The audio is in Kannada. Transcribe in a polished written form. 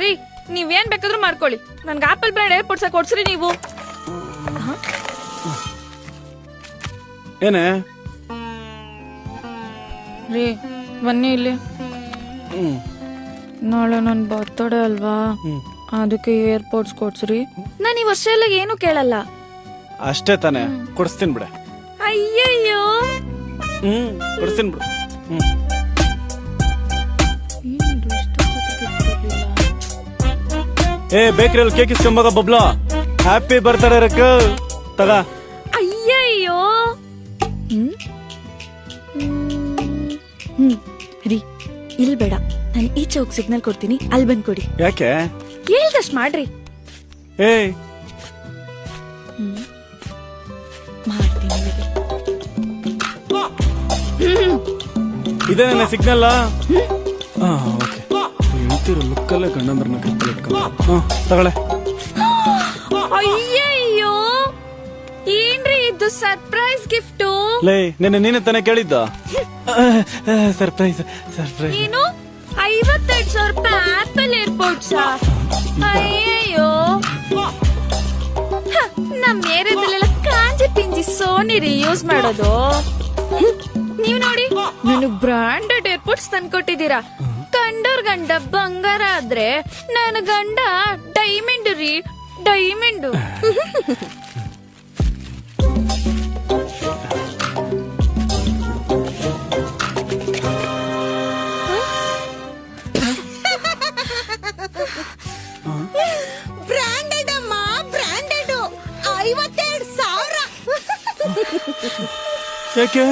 ರೀ ನೀವೇನ್ ಬೇಕಾದ್ರೂ ಮಾಡ್ಕೊಳ್ಳಿ, ನನ್ಗೆ ಆಪಲ್ ಬ್ರ್ಯಾಂಡ್ ಏರ್ಪೋರ್ಟ್ಸ್ ಕೊಡ್ಸ್ರಿ ನೀವು. ಏನೇ ರೀ ಬನ್ನಿ ಇಲ್ಲಿ. ನಾಳೆ ನನ್ ಬರ್ತಡೇ ಅಲ್ವಾ, ಅದಕ್ಕೆ ಏರ್ಪೋರ್ಟ್ಸ್ ಕೊಡ್ಸ್ರಿ. ನಾನು ಈ ವರ್ಷ ಎಲ್ಲ ಏನು ಕೇಳಲ್ಲ. ಅಷ್ಟೇ ತಾನೆ, ಕೊಡಿಸ್ತೀನಿ ಬಿಡ. ಅಯ್ಯಯ್ಯೋ ಕೊಡಿಸ್ತೀನಿ ಬಿಡು. ಏ ಬೇಕ್ರಿಯಲ್ಲಿ ಕೇಕ್ ಇಸ್ಕೊಂಬಾಗ ಬಬ್ಲಾ, ಹ್ಯಾಪಿ ಬರ್ತಾರೆ ರಕ್ಕ ತಗ. ಅಯ್ಯಯ್ಯೋ ರೀ ಇಲ್ಲಿ ಬೇಡ, ನಾನು ಈಚೆ ಹೋಗಿ ಸಿಗ್ನಲ್ ಕೊಡ್ತೀನಿ, ಅಲ್ಲಿ ಬಂದ್ ಕೊಡಿ. ಯಾಕೆ? ಹೇಳ್ದಷ್ಟ್ ಮಾಡ್ರಿ. ಏ ಮಾಡ್ತೀನಿ. ಇದೇ ನನ್ನ ಸಿಗ್ನಲ್. ಹೇಳ್ತಿರೋ ಲುಕ್ಕಲ್ಲೇ ಗಂಡಂದ್ರನ್ನ ಕತ್ತಲು ಇಟ್ಕೊಂಡು ತಗೊಳ್ಳೆ. ಅಯ್ಯಯ್ಯೋ ಏನ್ರಿ ಇದು ಸರ್ಪ್ರೈಸ್ ಗಿಫ್ಟ್? ಲೇ ನೀನೇ ತಾನೇ ಕೇಳಿದ್ದ. Surprise surprise. ಏನು 55,000 ರೂಪಾಯಿ ಆಪಲ್ ಏರ್ಪೋರ್ಟ್ಸ್? ಅಯ್ಯಯ್ಯೋ ನಮ್ ಏರಿಯಾದಲ್ಲೆಲ್ಲ ಕಾಂಜಿ ಪಿಂಜಿ ಸೋನಿ ರೀ ಯೂಸ್ ಮಾಡೋದು. ನೀವ್ ನೋಡಿ ನನಗ್ ಬ್ರಾಂಡೆಡ್ ಏರ್ಪೋರ್ಟ್ಸ್ ತಂದ್ಕೊಟ್ಟಿದ್ದೀರಾ. ಕಂಡೋರ್ ಗಂಡ ಬಂಗಾರ ಆದ್ರೆ ನನ್ನ ಗಂಡ ಡೈಮಂಡ್ ರೀ, ಡೈಮಂಡ್. ಬ್ರಾಂಡೆಡ್ ಅಮ್ಮ, ಬ್ರಾಂಡೆಡ್ 52,000. ಯಾಕೆ?